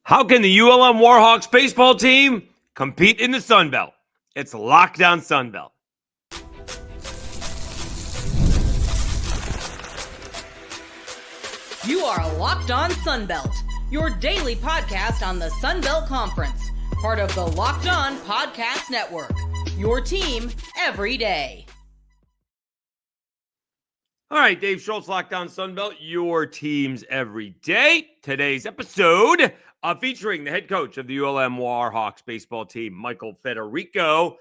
How can the ULM Warhawks baseball team compete in the Sun Belt? It's Lockdown Sun Belt. You are Locked On Sun Belt, your daily podcast on the Sun Belt Conference, part of the Locked On Podcast Network, your team every day. All right, Dave Schultz, Lockdown Sun Belt, your teams every day. Today's episode featuring the head coach of the ULM Warhawks baseball team, Michael Federico.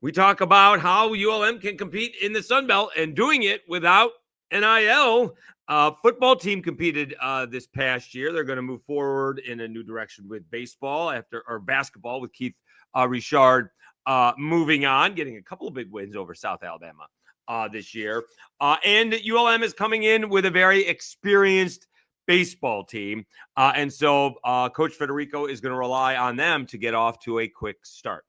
We talk about how ULM can compete in the Sun Belt and doing it without NIL. Football team competed this past year. They're going to move forward in a new direction with basketball with Keith Richard moving on, getting a couple of big wins over South Alabama this year. And ULM is coming in with a very experienced baseball team. And so Coach Federico is going to rely on them to get off to a quick start.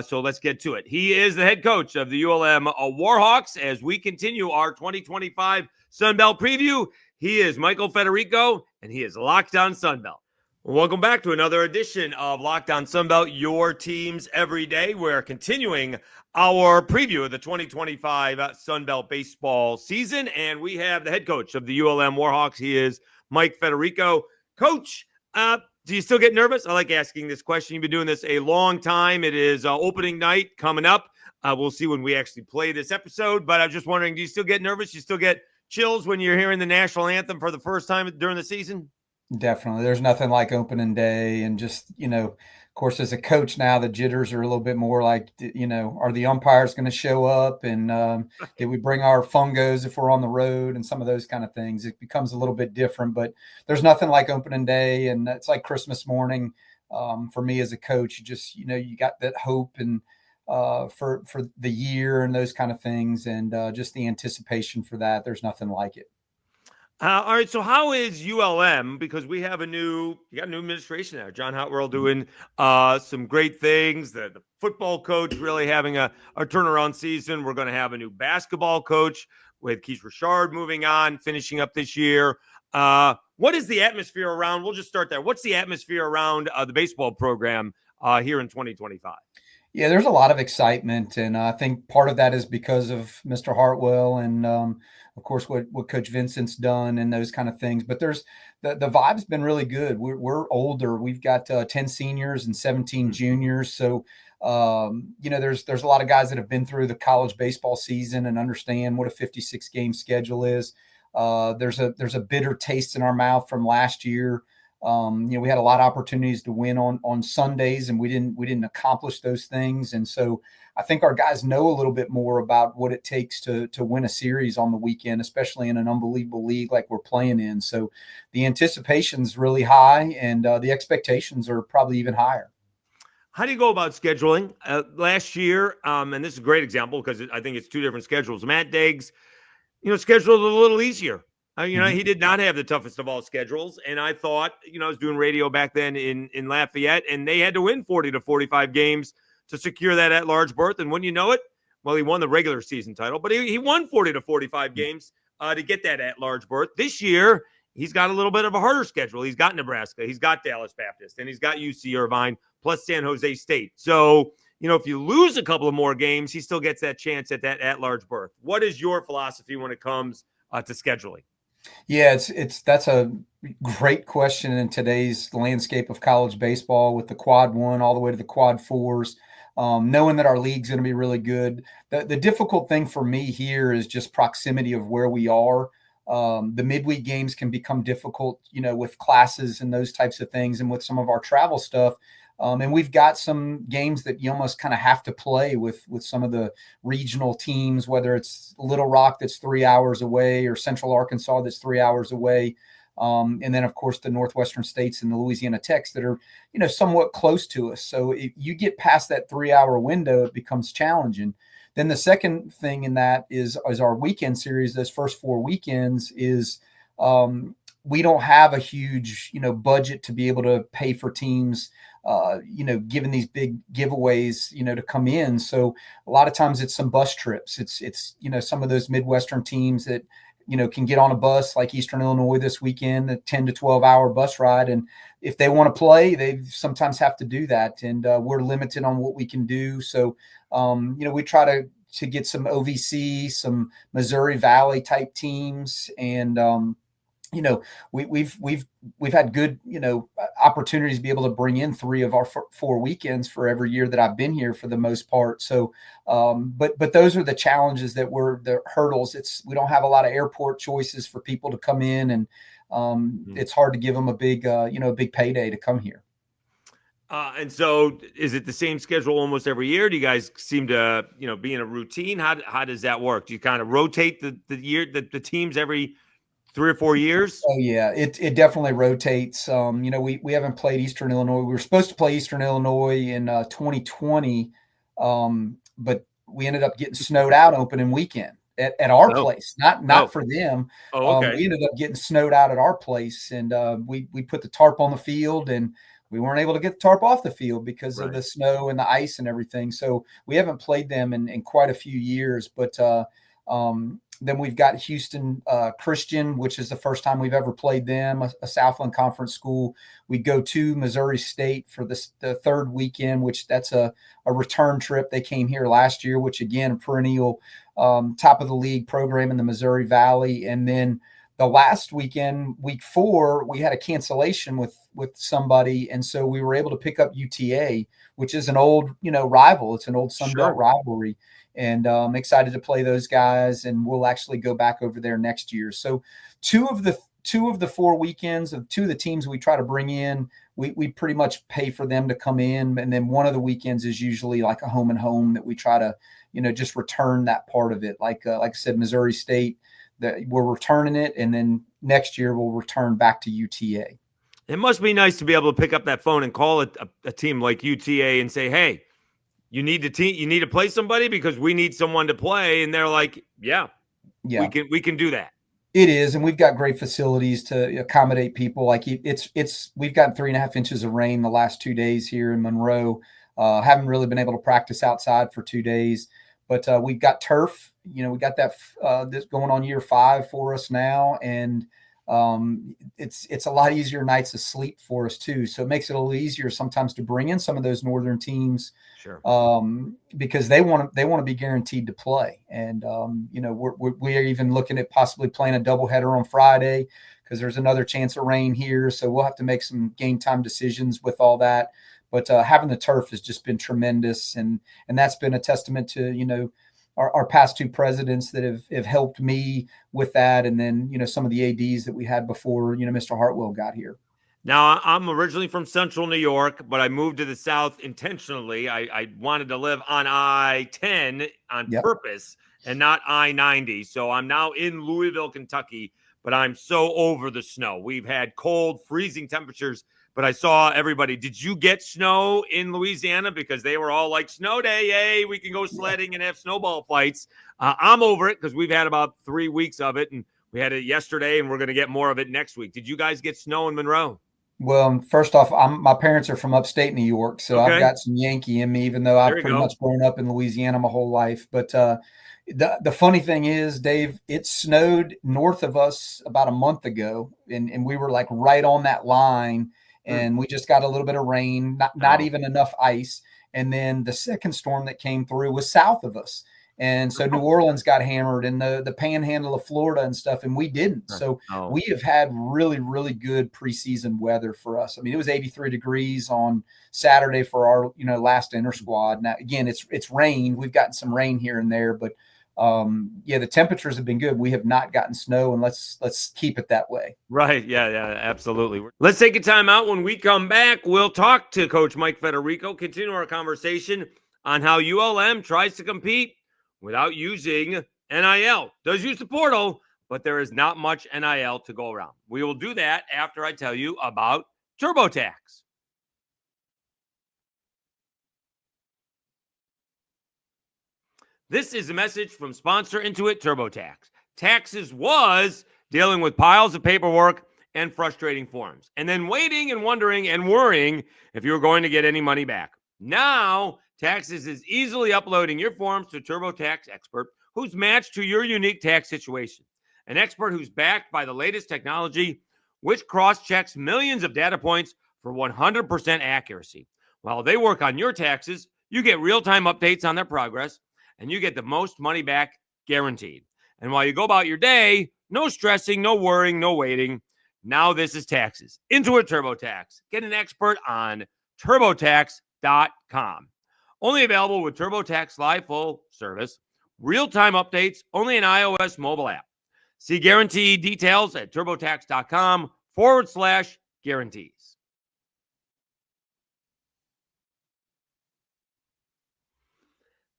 So let's get to it. He is the head coach of the ULM Warhawks as we continue our 2025 Sun Belt preview. He is Michael Federico, and he is Locked On Sun Belt. Welcome back to another edition of Locked On Sun Belt, your teams every day. We're continuing our preview of the 2025 Sun Belt baseball season, and we have the head coach of the ULM Warhawks. He is Mike Federico. Coach, do you still get nervous? I like asking this question. You've been doing this a long time. It is opening night coming up. We'll see when we actually play this episode, but I'm just wondering, do you still get nervous? You still get chills when you're hearing the national anthem for the first time during the season? Definitely. There's nothing like opening day, and just, of course, as a coach now, the jitters are a little bit more like, are the umpires going to show up? And did we bring our fungos if we're on the road and some of those kind of things? It becomes a little bit different, but there's nothing like opening day. And it's like Christmas morning for me as a coach. You just, you got that hope and for the year and those kind of things. And just the anticipation for that. There's nothing like it. All right, so how is ULM? Because we have you got a new administration there. John Hotwell doing some great things. The football coach really having a turnaround season. We're going to have a new basketball coach with Keith Richard moving on, finishing up this year. What is the atmosphere around? We'll just start there. What's the atmosphere around the baseball program here in 2025? Yeah, there's a lot of excitement, and I think part of that is because of Mr. Hartwell and, of course, what Coach Vincent's done and those kind of things. But there's the vibe's been really good. We're older. We've got 10 seniors and 17 juniors. So, there's a lot of guys that have been through the college baseball season and understand what a 56-game schedule is. There's a bitter taste in our mouth from last year. We had a lot of opportunities to win on Sundays, and we didn't accomplish those things. And so I think our guys know a little bit more about what it takes to win a series on the weekend, especially in an unbelievable league like we're playing in. So the anticipation's really high, and the expectations are probably even higher. How do you go about scheduling? Last year, and this is a great example because I think it's two different schedules. Matt Diggs, scheduled a little easier. He did not have the toughest of all schedules. And I thought, I was doing radio back then in Lafayette, and they had to win 40 to 45 games to secure that at-large berth. And when you know it, well, he won the regular season title, but he won 40 to 45 games to get that at-large berth. This year, he's got a little bit of a harder schedule. He's got Nebraska, he's got Dallas Baptist, and he's got UC Irvine, plus San Jose State. So, if you lose a couple of more games, he still gets that chance at that at-large berth. What is your philosophy when it comes to scheduling? Yeah, that's a great question in today's landscape of college baseball with the quad 1 all the way to the quad 4s. Knowing that our league's going to be really good. The difficult thing for me here is just proximity of where we are. The midweek games can become difficult, with classes and those types of things, and with some of our travel stuff. And we've got some games that you almost kind of have to play with some of the regional teams, whether it's Little Rock that's 3 hours away or Central Arkansas that's 3 hours away. And then, of course, the Northwestern States and the Louisiana Techs that are, somewhat close to us. So if you get past that 3 hour window, it becomes challenging. Then the second thing in that is our weekend series. Those first 4 weekends is we don't have a huge, budget to be able to pay for teams, given these big giveaways, to come in. So a lot of times it's some bus trips. It's some of those Midwestern teams that, can get on a bus like Eastern Illinois this weekend, a 10 to 12 hour bus ride. And if they want to play, they sometimes have to do that. And we're limited on what we can do. So, we try to get some OVC, some Missouri Valley type teams. And, we've had good, opportunities to be able to bring in 3 of our 4 weekends for every year that I've been here for the most part. So, but those are the challenges that were the hurdles. We don't have a lot of airport choices for people to come in, and it's hard to give them a big payday to come here. And so is it the same schedule almost every year? Do you guys seem to, be in a routine? How does that work? Do you kind of rotate the teams every 3 or 4 years? Oh yeah, it definitely rotates. We haven't played Eastern Illinois. We were supposed to play Eastern Illinois in 2020, but we ended up getting snowed out opening weekend at our place, not for them. Oh, okay. We ended up getting snowed out at our place, and we put the tarp on the field, and we weren't able to get the tarp off the field because of the snow and the ice and everything. So we haven't played them in quite a few years, but then we've got Houston Christian, which is the first time we've ever played them, a Southland Conference school. We go to Missouri State for the 3rd weekend, which that's a return trip. They came here last year, which again, perennial top of the league program in the Missouri Valley. And then the last weekend, week 4, we had a cancellation with somebody. And so we were able to pick up UTA, which is an old, rival. It's an old Sun Belt rivalry. And I'm excited to play those guys, and we'll actually go back over there next year. So 2 of the 4 weekends of 2 of the teams we try to bring in, we pretty much pay for them to come in. And then one of the weekends is usually like a home and home that we try to, just return that part of it. Like I said, Missouri State, that we're returning it. And then next year we'll return back to UTA. It must be nice to be able to pick up that phone and call a team like UTA and say, hey, you need to play somebody because we need someone to play. And they're like, yeah, we can do that. It is. And we've got great facilities to accommodate people. Like we've gotten 3.5 inches of rain the last 2 days here in Monroe. Haven't really been able to practice outside for 2 days, but we've got turf, we got that this going on year 5 for us now. And it's a lot easier nights of sleep for us too. So it makes it a little easier sometimes to bring in some of those northern teams, because they want to be guaranteed to play. And we're even looking at possibly playing a doubleheader on Friday because there's another chance of rain here. So we'll have to make some game time decisions with all that. But having the turf has just been tremendous, and that's been a testament to our past 2 presidents that have helped me with that. And then, some of the ADs that we had before, Mr. Hartwell got here. Now, I'm originally from Central New York, but I moved to the South intentionally. I wanted to live on I-10 on purpose and not I-90. So I'm now in Louisville, Kentucky, but I'm so over the snow. We've had cold, freezing temperatures, but I saw everybody. Did you get snow in Louisiana? Because they were all like, snow day, yay, we can go sledding and have snowball fights. I'm over it because we've had about 3 weeks of it, and we had it yesterday, and we're going to get more of it next week. Did you guys get snow in Monroe? Well, first off, my parents are from upstate New York, so I've got some Yankee in me, even though I've pretty much grown up in Louisiana my whole life. But the funny thing is, Dave, it snowed north of us about a month ago, and we were like right on that line. And we just got a little bit of rain, not even enough ice. And then the second storm that came through was south of us. And so New Orleans got hammered, and the panhandle of Florida and stuff, and we didn't. So we have had really, really good preseason weather for us. I mean, it was 83 degrees on Saturday for our, last inter squad. Now, again, it's rained. We've gotten some rain here and there, but the temperatures have been good. We have not gotten snow, and let's keep it that way. Right. Yeah, absolutely. Let's take a time out. When we come back, we'll talk to Coach Mike Federico, continue our conversation on how ULM tries to compete without using NIL. Does use the portal, but there is not much NIL to go around. We will do that after I tell you about TurboTax. This is a message from sponsor Intuit TurboTax. Taxes was dealing with piles of paperwork and frustrating forms, and then waiting and wondering and worrying if you were going to get any money back. Now, Taxes is easily uploading your forms to TurboTax expert who's matched to your unique tax situation. An expert who's backed by the latest technology, which cross-checks millions of data points for 100% accuracy. While they work on your taxes, you get real-time updates on their progress, and you get the most money back guaranteed. And while you go about your day, no stressing, no worrying, no waiting. Now this is taxes. Intuit TurboTax. Get an expert on TurboTax.com. Only available with TurboTax Live full service. Real-time updates, only an iOS mobile app. See guarantee details at TurboTax.com/guarantees.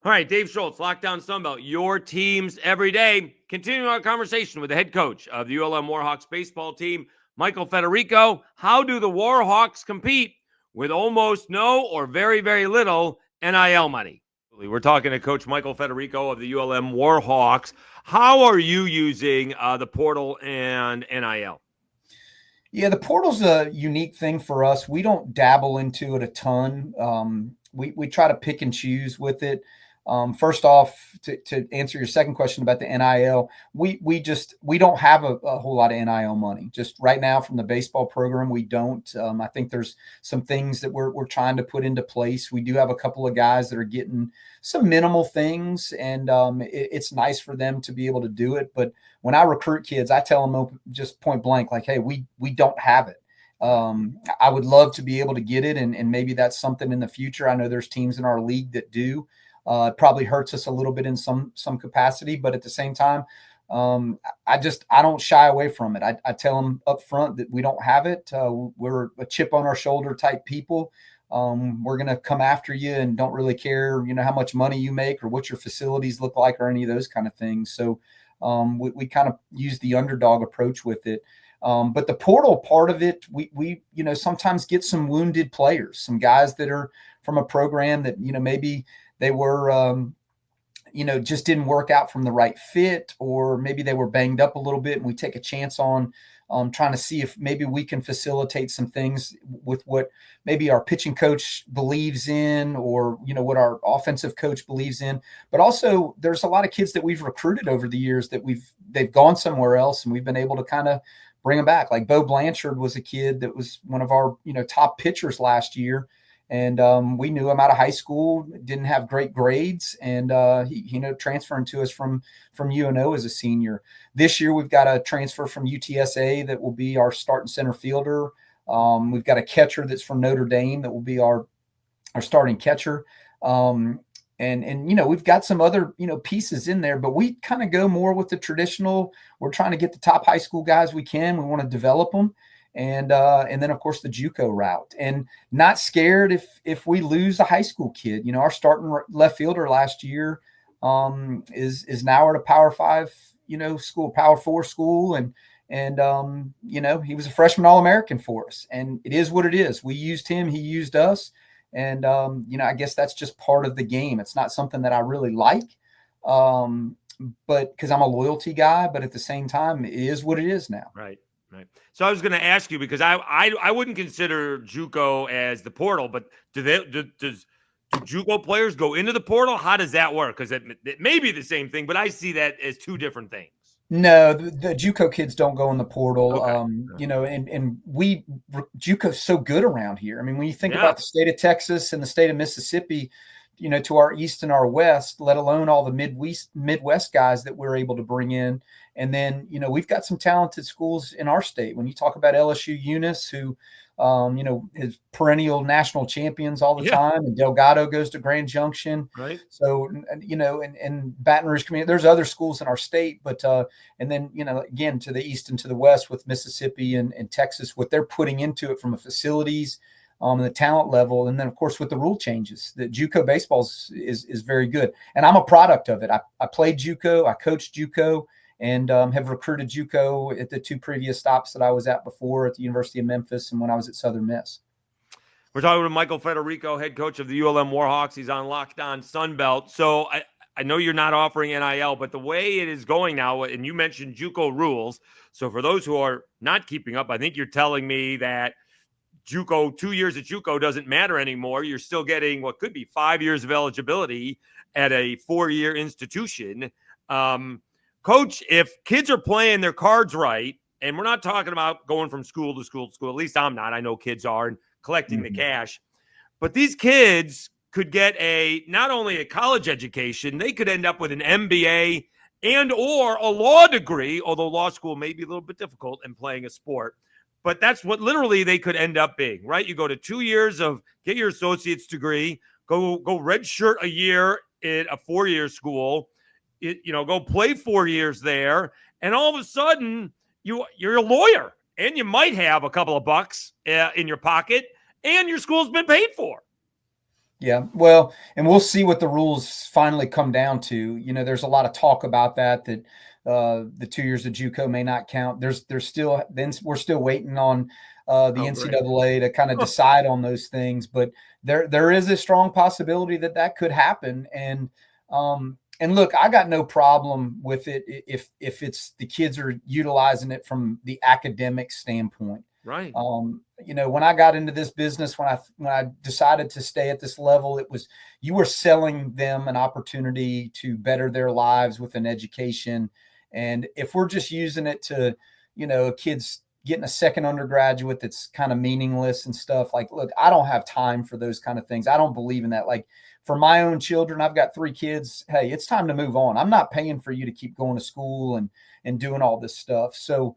All right, Dave Schultz, Lockdown Sunbelt, your teams every day. Continuing our conversation with the head coach of the ULM Warhawks baseball team, Michael Federico. How do the Warhawks compete with almost no or very, very little NIL money? We're talking to Coach Michael Federico of the ULM Warhawks. How are you using the portal and NIL? Yeah, the portal's a unique thing for us. We don't dabble into it a ton. We try to pick and choose with it. First off, to answer your second question about the NIL, we don't have a whole lot of NIL money. Just right now from the baseball program, we don't. I think there's some things that we're trying to put into place. We do have a couple of guys that are getting some minimal things, and it's nice for them to be able to do it. But when I recruit kids, I tell them just point blank, like, hey, we don't have it. I would love to be able to get it, and maybe that's something in the future. I know there's teams in our league that do. It probably hurts us a little bit in some capacity, but at the same time, I don't shy away from it. I tell them up front that we don't have it. We're a chip on our shoulder type people. We're going to come after you and don't really care, how much money you make or what your facilities look like or any of those kind of things. So we kind of use the underdog approach with it. But the portal part of it, we sometimes get some wounded players, some guys that are from a program that, maybe they were, just didn't work out from the right fit, or maybe they were banged up a little bit, and we take a chance on trying to see if maybe we can facilitate some things with what maybe our pitching coach believes in, or, what our offensive coach believes in. But also there's a lot of kids that we've recruited over the years that they've gone somewhere else, and we've been able to kind of bring them back. Like Bo Blanchard was a kid that was one of our, top pitchers last year. And we knew him out of high school, didn't have great grades, and he transferring to us from UNO as a senior. This year, we've got a transfer from UTSA that will be our starting center fielder. We've got a catcher that's from Notre Dame that will be our starting catcher. And we've got some other, pieces in there, but we kind of go more with the traditional. We're trying to get the top high school guys we can. We want to develop them. And then of course the JUCO route, and not scared if we lose a high school kid. Our starting left fielder last year is now at a Power 5, school, Power 4 school, and he was a freshman All-American for us, and it is what it is. We used him, he used us, and I guess that's just part of the game. It's not something that I really like, but because I'm a loyalty guy, but at the same time, it is what it is now. Right. Right. So I was going to ask you, because I wouldn't consider JUCO as the portal, but do JUCO players go into the portal? How does that work? Because it may be the same thing, but I see that as two different things. No, the JUCO kids don't go in the portal. Okay. And JUCO's so good around here. I mean, when you think about the state of Texas and the state of Mississippi, to our east and our west, let alone all the Midwest guys that we're able to bring in. And then, we've got some talented schools in our state. When you talk about LSU Eunice, who, is perennial national champions all the time, and Delgado goes to Grand Junction. Right. So, and Baton Rouge community, there's other schools in our state, but, and then, again, to the east and to the west with Mississippi and Texas, what they're putting into it from a facilities, and the talent level. And then of course, with the rule changes, the JUCO baseball is very good. And I'm a product of it. I played JUCO, I coached JUCO, and have recruited JUCO at the two previous stops that I was at before, at the University of Memphis and when I was at Southern Miss. We're talking with Michael Federico, head coach of the ULM Warhawks. He's on Locked On Sunbelt. So I know you're not offering NIL, but the way it is going now, and you mentioned JUCO rules. So for those who are not keeping up, I think you're telling me that JUCO, 2 years at JUCO doesn't matter anymore. You're still getting what could be 5 years of eligibility at a 4-year institution. Coach, if kids are playing their cards right, and we're not talking about going from school to school to school, at least I'm not. I know kids are, and collecting the cash. But these kids could get not only a college education, they could end up with an MBA and or a law degree, although law school may be a little bit difficult in playing a sport. But that's what literally they could end up being, right? You go to 2 years of get your associate's degree, go redshirt a year in a 4-year school, go play 4 years there, and all of a sudden you're a lawyer, and you might have a couple of bucks in your pocket, and your school's been paid for. Yeah, well, and we'll see what the rules finally come down to. There's a lot of talk about that the 2 years of JUCO may not count. We're still waiting on the NCAA to kind of decide on those things, but there is a strong possibility that could happen. And look, I got no problem with it if it's the kids are utilizing it from the academic standpoint. Right. When I got into this business, when I decided to stay at this level, you were selling them an opportunity to better their lives with an education. And if we're just using it to, kids getting a second undergraduate that's kind of meaningless and stuff, like, look, I don't have time for those kind of things. I don't believe in that. Like, for my own children, I've got 3 kids. Hey, it's time to move on. I'm not paying for you to keep going to school and doing all this stuff. So,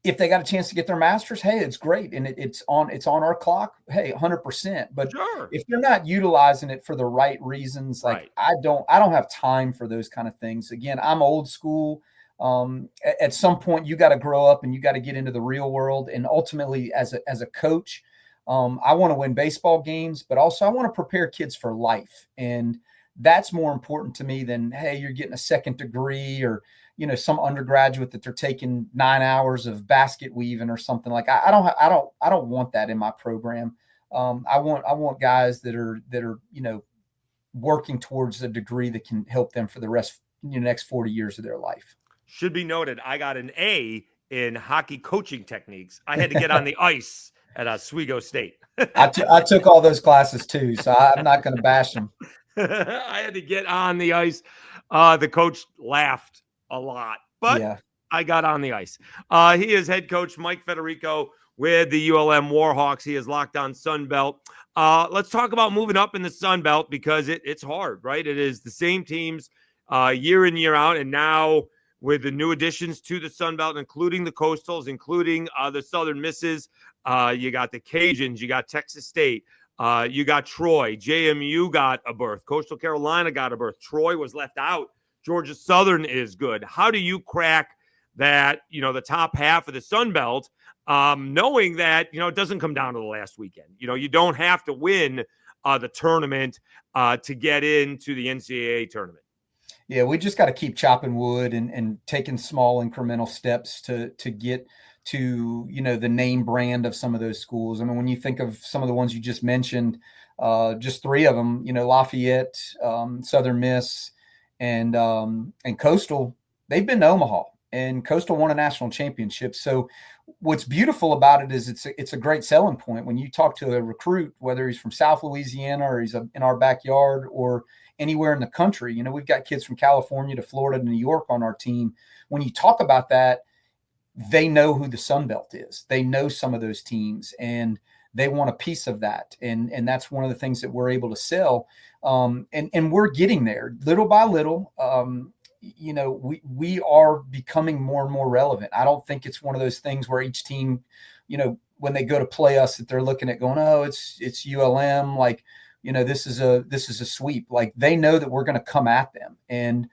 if they got a chance to get their master's, hey, it's great. And it's on our clock. Hey, 100%. But sure, if they're not utilizing it for the right reasons, like I don't have time for those kind of things. Again, I'm old school. At some point you got to grow up and you got to get into the real world. And ultimately as a coach, I want to win baseball games, but also I want to prepare kids for life. And that's more important to me than, hey, you're getting a second degree or, some undergraduate that they're taking 9 hours of basket weaving or something. Like I don't want that in my program. I want guys that are working towards a degree that can help them for the rest, next 40 years of their life. Should be noted, I got an A in hockey coaching techniques. I had to get on the ice at Oswego State. I took all those classes too, so I'm not going to bash them. I had to get on the ice. The coach laughed a lot, but yeah. I got on the ice. He is head coach Mike Federico with the ULM Warhawks. He is locked on Sun Belt. Let's talk about moving up in the Sun Belt because it's hard, right? It is the same teams year in, year out. And now with the new additions to the Sun Belt, including the Coastals, including the Southern Misses, you got the Cajuns, you got Texas State, you got Troy, JMU got a berth, Coastal Carolina got a berth, Troy was left out. Georgia Southern is good. How do you crack that, the top half of the Sun Belt, knowing that, it doesn't come down to the last weekend? You don't have to win the tournament to get into the NCAA tournament. Yeah, we just got to keep chopping wood and taking small incremental steps to get to, the name brand of some of those schools. I mean, when you think of some of the ones you just mentioned, just 3 of them, Lafayette, Southern Miss, and Coastal, they've been to Omaha, and Coastal won a national championship. So what's beautiful about it is it's a great selling point when you talk to a recruit, whether he's from South Louisiana or he's in our backyard or anywhere in the country. We've got kids from California to Florida to New York on our team. When you talk about that, they know who the Sun Belt is. They know some of those teams, and they want a piece of that. And that's one of the things that we're able to sell. And we're getting there little by little. We are becoming more and more relevant. I don't think it's one of those things where each team, when they go to play us, that they're looking at going, oh, it's ULM. Like, this is a sweep. Like, they know that we're going to come at them. And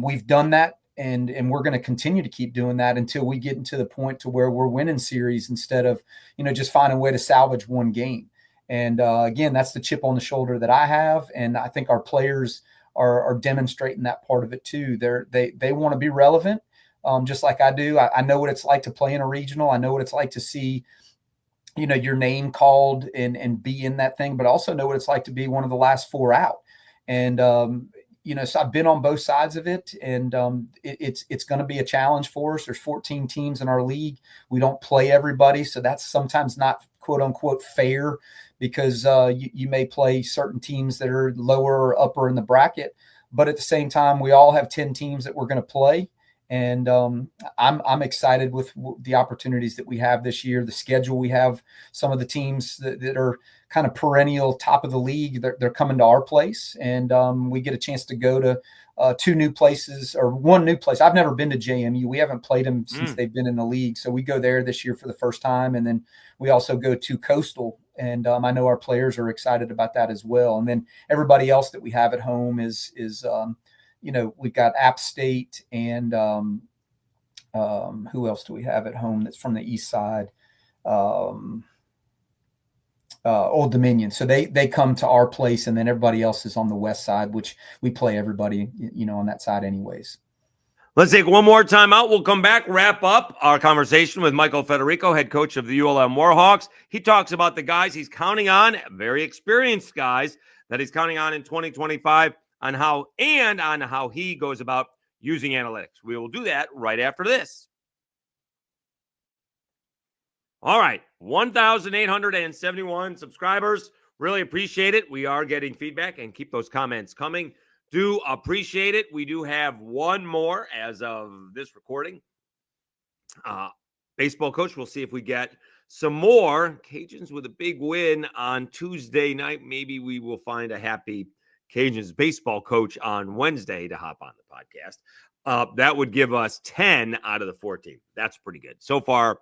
we've done that. And we're going to continue to keep doing that until we get into the point to where we're winning series instead of, just finding a way to salvage one game. And again, that's the chip on the shoulder that I have. And I think our players are demonstrating that part of it too. They want to be relevant, just like I do. I know what it's like to play in a regional. I know what it's like to see, your name called and be in that thing, but also know what it's like to be one of the last 4 out. And, so I've been on both sides of it, and it's going to be a challenge for us. There's 14 teams in our league. We don't play everybody, so that's sometimes not quote unquote fair because you may play certain teams that are lower or upper in the bracket. But at the same time, we all have 10 teams that we're going to play, And I'm excited with the opportunities that we have this year, the schedule we have. Some of the teams that are kind of perennial top of the league, they're coming to our place, and we get a chance to go to two new places, or one new place. I've never been to JMU. We haven't played them since they've been in the league. So we go there this year for the first time. And then we also go to Coastal. And I know our players are excited about that as well. And then everybody else that we have at home is we've got App State and who else do we have at home that's from the east side? Old Dominion. So they come to our place, and then everybody else is on the west side, which we play everybody, on that side anyways. Let's take one more time out. We'll come back, wrap up our conversation with Michael Federico, head coach of the ULM Warhawks. He talks about the guys he's counting on, very experienced guys that he's counting on in 2025, on how he goes about using analytics. We will do that right after this. All right, 1,871 subscribers. Really appreciate it. We are getting feedback, and keep those comments coming. Do appreciate it. We do have one more as of this recording. Baseball coach, we'll see if we get some more. Cajuns with a big win on Tuesday night. Maybe we will find a happy Cajuns baseball coach on Wednesday to hop on the podcast. That would give us 10 out of the 14. That's pretty good. So far,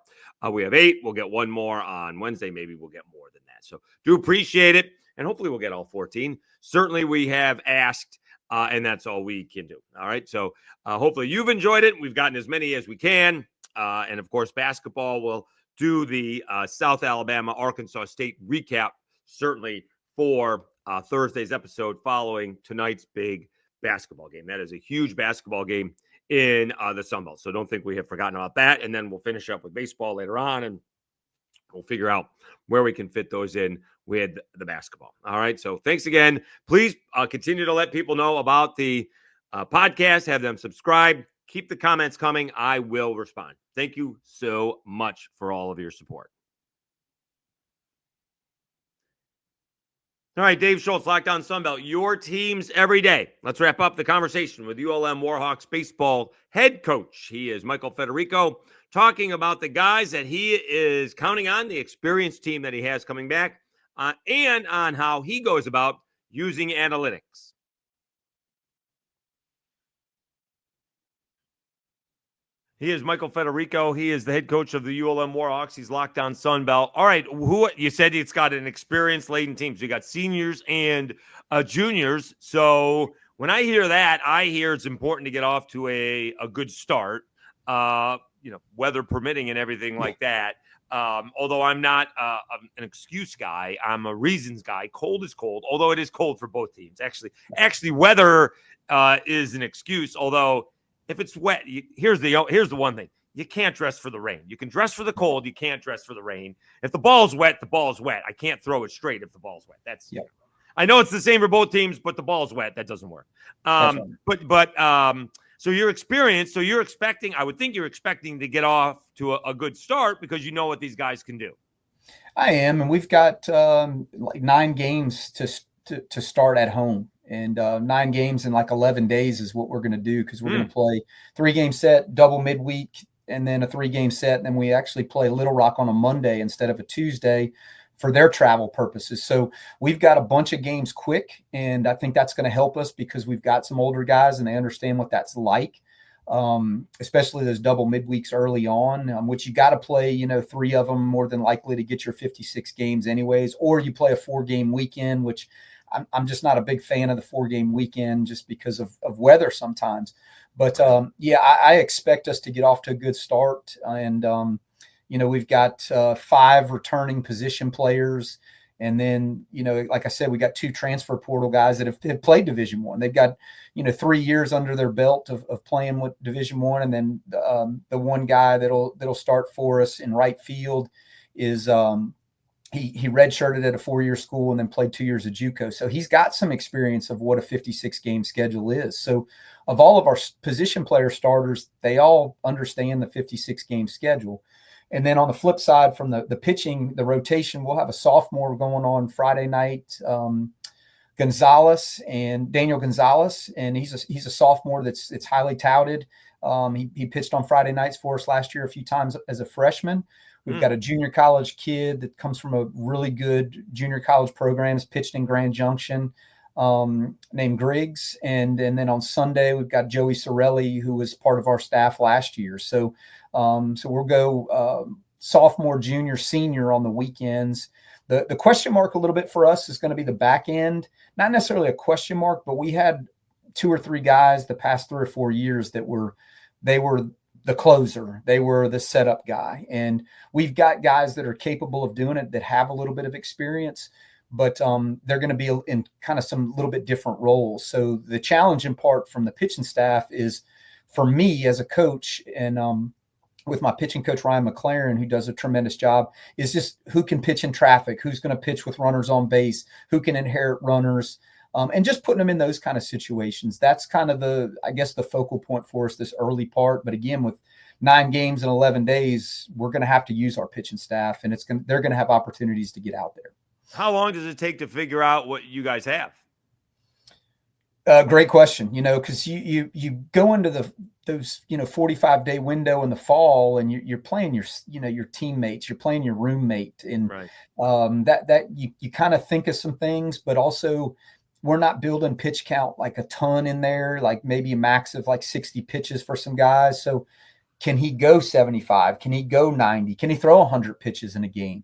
we have 8. We'll get one more on Wednesday. Maybe we'll get more than that. So do appreciate it. And hopefully we'll get all 14. Certainly we have asked, and that's all we can do. All right. So hopefully you've enjoyed it. We've gotten as many as we can. And of course, basketball will do the South Alabama, Arkansas State recap, certainly for Thursday's episode following tonight's big basketball game. That is a huge basketball game in the Sun Belt. So don't think we have forgotten about that. And then we'll finish up with baseball later on, and we'll figure out where we can fit those in with the basketball. All right. So thanks again. Please continue to let people know about the podcast. Have them subscribe. Keep the comments coming. I will respond. Thank you so much for all of your support. All right, Dave Schultz, Locked On Sunbelt, your teams every day. Let's wrap up the conversation with ULM Warhawks baseball head coach. He is Michael Federico, talking about the guys that he is counting on, the experienced team that he has coming back, and on how he goes about using analytics. He is Michael Federico. He is the head coach of the ULM Warhawks. He's Locked On Sunbelt. All right, who you said it's got an experience-laden team. So you got seniors and juniors. So when I hear that, I hear it's important to get off to a good start, weather permitting and everything like that. Although I'm not an excuse guy, I'm a reasons guy. Cold is cold, although it is cold for both teams. Actually, weather is an excuse, although if it's wet, here's the one thing. You can't dress for the rain. You can dress for the cold. You can't dress for the rain. If the ball's wet, the ball's wet. I can't throw it straight if the ball's wet. I know it's the same for both teams, but the ball's wet. That doesn't work. So you're experienced. So you're expecting, I would think you're expecting to get off to a good start because you know what these guys can do. I am. And we've got like 9 games to start at home. And 9 games in like 11 days is what we're going to do, because we're going to play 3-game set, double midweek, and then a 3-game set. And then we actually play Little Rock on a Monday instead of a Tuesday for their travel purposes. So we've got a bunch of games quick, and I think that's going to help us because we've got some older guys and they understand what that's like, especially those double midweeks early on, which you got to play, 3 of them more than likely to get your 56 games anyways, or you play a 4-game weekend, which I'm just not a big fan of the 4-game weekend just because of weather sometimes. But, I expect us to get off to a good start. And, we've got 5 returning position players. And then, like I said, we got 2 transfer portal guys that have played Division I. They've got, 3 years under their belt of playing with Division I. And then the one guy that'll start for us in right field is he redshirted at a 4-year school and then played 2 years of JUCO. So he's got some experience of what a 56-game schedule is. So of all of our position player starters, they all understand the 56-game schedule. And then on the flip side, from the pitching, the rotation, we'll have a sophomore going on Friday night, Daniel Gonzalez, and he's a sophomore that's highly touted. He pitched on Friday nights for us last year a few times as a freshman. We've got a junior college kid that comes from a really good junior college program, pitched in Grand Junction, named Griggs. And then on Sunday, we've got Joey Sorelli, who was part of our staff last year. So we'll go sophomore, junior, senior on the weekends. The question mark a little bit for us is going to be the back end. Not necessarily a question mark, but we had 2 or 3 guys the past 3 or 4 years they were the closer. They were the setup guy. And we've got guys that are capable of doing it that have a little bit of experience, but they're going to be in kind of some little bit different roles. So the challenging part from the pitching staff is, for me as a coach, and with my pitching coach, Ryan McLaren, who does a tremendous job, is just who can pitch in traffic, who's going to pitch with runners on base, who can inherit runners, and just putting them in those kind of situations. That's kind of the focal point for us this early part. But again, with 9 games in 11 days, we're going to have to use our pitching staff, and they're going to have opportunities to get out there. How long does it take to figure out what you guys have? Great question. Because you go into those 45-day window in the fall, and you're playing your teammates, you're playing your roommate, and right. That you kind of think of some things, but also we're not building pitch count like a ton in there, like maybe a max of like 60 pitches for some guys. So can he go 75? Can he go 90? Can he throw 100 pitches in a game?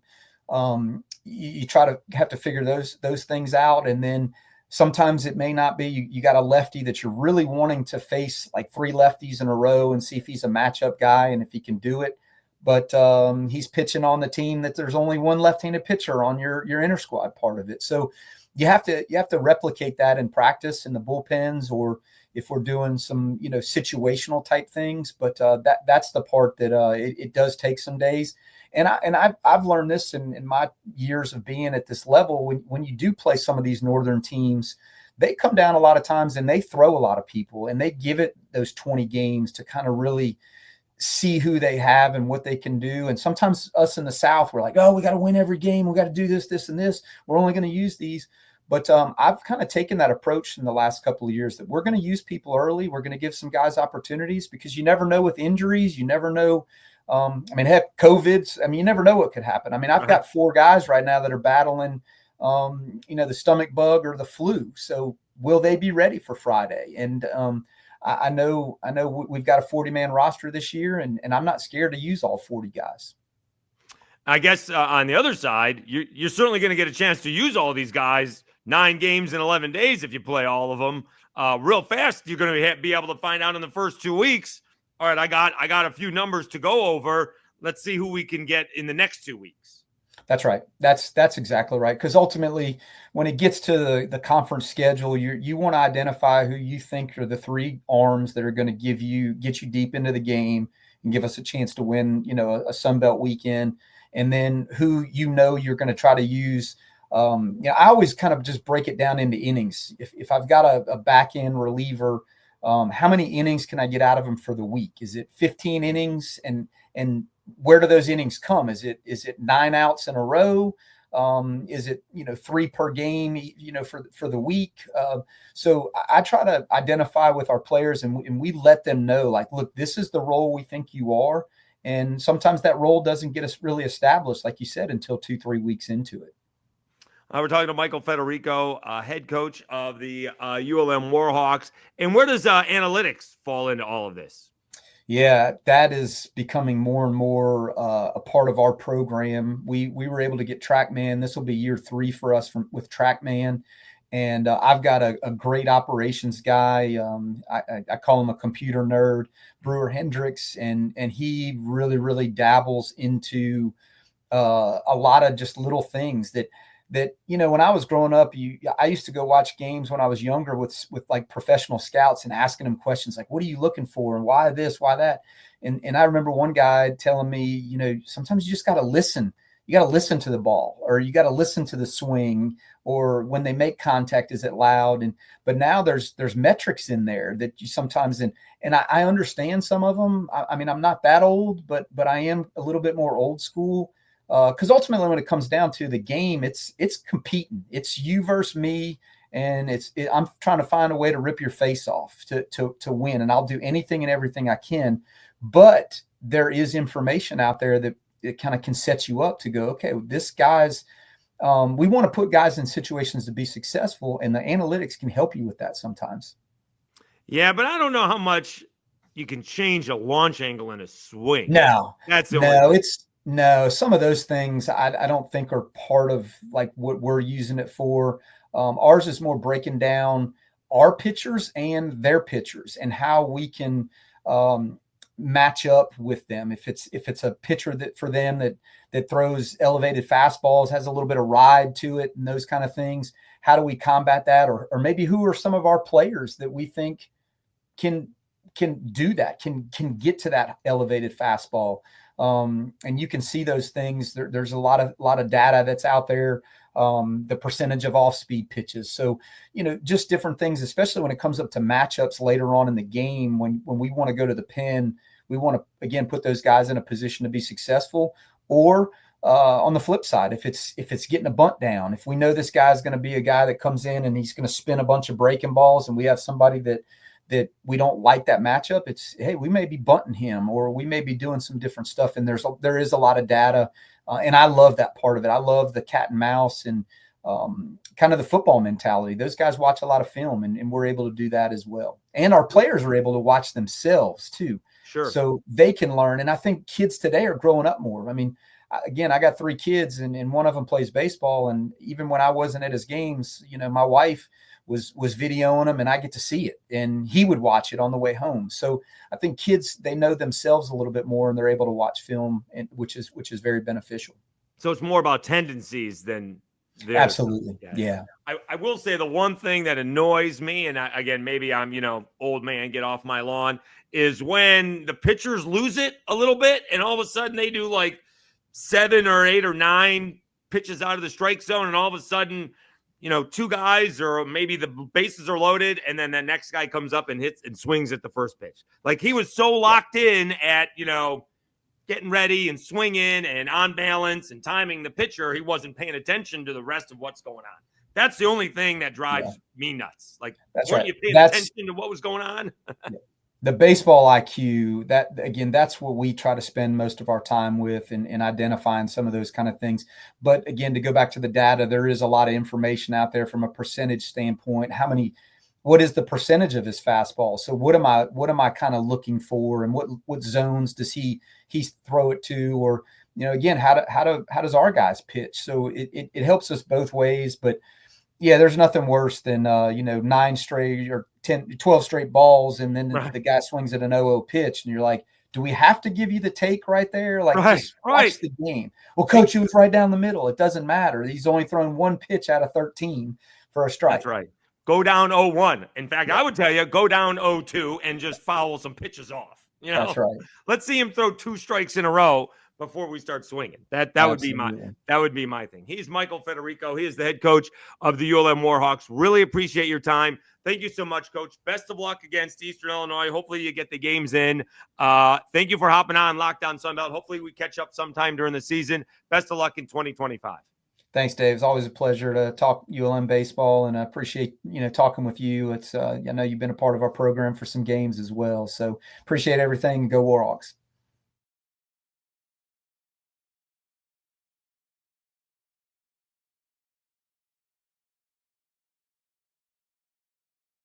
You have to figure those things out. And then sometimes it may not be, you got a lefty that you're really wanting to face like 3 lefties in a row and see if he's a matchup guy and if he can do it. But he's pitching on the team that there's only one left-handed pitcher on your inter squad part of it. So you have to replicate that in practice in the bullpens, or if we're doing some situational type things. But that's the part that it does take some days. And I've learned this in my years of being at this level. When you do play some of these northern teams, they come down a lot of times and they throw a lot of people, and they give it those 20 games to kind of really see who they have and what they can do. And sometimes us in the South, we're like, oh, we got to win every game. We got to do this, this, and this. We're only going to use these. But I've kind of taken that approach in the last couple of years that we're going to use people early. We're going to give some guys opportunities, because you never know with injuries. You never know. Heck, COVID's, you never know what could happen. I've got 4 guys right now that are battling, the stomach bug or the flu. So will they be ready for Friday? And I know we've got a 40-man roster this year, and I'm not scared to use all 40 guys. I guess on the other side, you're certainly going to get a chance to use all these guys 9 games in 11 days if you play all of them real fast. You're going to be able to find out in the first 2 weeks. All right, I got a few numbers to go over. Let's see who we can get in the next 2 weeks. That's right. That's exactly right. Because ultimately, when it gets to the conference schedule, you want to identify who you think are the 3 arms that are going to get you deep into the game and give us a chance to win, a Sun Belt weekend, and then who you're going to try to use. I always kind of just break it down into innings. If I've got a back end reliever, how many innings can I get out of him for the week? Is it 15 innings? And where do those innings come? Is it 9 outs in a row? Is it 3 per game? For the week. So I try to identify with our players, and we let them know, like, look, this is the role we think you are. And sometimes that role doesn't get us really established, like you said, until 2-3 weeks into it. We're talking to Michael Federico, head coach of the ULM Warhawks. And where does analytics fall into all of this? Yeah, that is becoming more and more a part of our program. We were able to get TrackMan. This will be year 3 for us with TrackMan. And I've got a great operations guy. I call him a computer nerd, Brewer Hendricks, and he really, really dabbles into a lot of just little things that when I was growing up, I used to go watch games when I was younger with like professional scouts and asking them questions like, what are you looking for? And why this, why that? And I remember one guy telling me, sometimes you just got to listen. You got to listen to the ball, or you got to listen to the swing, or when they make contact, is it loud? But now there's metrics in there that you sometimes, and I understand some of them. I'm not that old, but I am a little bit more old school. Because ultimately, when it comes down to the game, it's competing. It's you versus me, and I'm trying to find a way to rip your face off to win, and I'll do anything and everything I can. But there is information out there that it kind of can set you up to go, okay, this guy's. We want to put guys in situations to be successful, and the analytics can help you with that sometimes. Yeah, but I don't know how much you can change a launch angle in a swing. No, that's the some of those things I don't think are part of like what we're using it for. Ours is more breaking down our pitchers and their pitchers and how we can match up with them. If it's a pitcher that for them that throws elevated fastballs, has a little bit of ride to it and those kind of things, how do we combat that? Or maybe who are some of our players that we think can do that, can get to that elevated fastball. And you can see those things. There's a lot of data that's out there. The percentage of off-speed pitches. So, just different things, especially when it comes up to matchups later on in the game, when we want to go to the pen, we want to, again, put those guys in a position to be successful. Or on the flip side, if it's getting a bunt down, if we know this guy's going to be a guy that comes in and he's going to spin a bunch of breaking balls, and we have somebody that we don't like that matchup, it's, hey, we may be bunting him, or we may be doing some different stuff. And there is a lot of data. And I love that part of it. I love the cat and mouse and kind of the football mentality. Those guys watch a lot of film, and we're able to do that as well. And our players are able to watch themselves too. Sure. So they can learn. And I think kids today are growing up more. I mean, again, I got 3 kids, and one of them plays baseball. And even when I wasn't at his games, my wife was videoing him, and I get to see it, and he would watch it on the way home. So I think kids, they know themselves a little bit more, and they're able to watch film, and which is very beneficial. So it's more about tendencies than absolutely. Yeah. I will say the one thing that annoys me, and again, maybe I'm, old man, get off my lawn, is when the pitchers lose it a little bit, and all of a sudden they do like 7 or 8 or 9 pitches out of the strike zone, and all of a sudden, 2 guys, or maybe the bases are loaded, and then the next guy comes up and hits and swings at the first pitch. Like, he was so locked in at, getting ready and swinging and on balance and timing the pitcher, he wasn't paying attention to the rest of what's going on. That's the only thing that drives me nuts. Like, weren't you paying attention to what was going on? The baseball IQ, that's what we try to spend most of our time with, and identifying some of those kind of things. But again, to go back to the data, there is a lot of information out there from a percentage standpoint. What is the percentage of his fastball? So what am I kind of looking for, and what zones does he throw it to? Or, again, how does our guys pitch? So it helps us both ways. But yeah, there's nothing worse than 9 straight or 10, 12 straight balls, and then the guy swings at an 0-0 pitch, and you're like, do we have to give you the take right there? Like, just watch the game. Well, coach, it was right down the middle. It doesn't matter. He's only thrown 1 pitch out of 13 for a strike. That's right. Go down 0-1. In fact, I would tell you, go down 0-2 and just foul some pitches off. That's right. Let's see him throw 2 strikes in a row before we start swinging. That would be my thing. He's Michael Federico. He is the head coach of the ULM Warhawks. Really appreciate your time. Thank you so much, Coach. Best of luck against Eastern Illinois. Hopefully you get the games in. Thank you for hopping on Locked On Sunbelt. Hopefully we catch up sometime during the season. Best of luck in 2025. Thanks, Dave. It's always a pleasure to talk ULM baseball, and I appreciate, talking with you. It's I know you've been a part of our program for some games as well. So appreciate everything. Go Warhawks.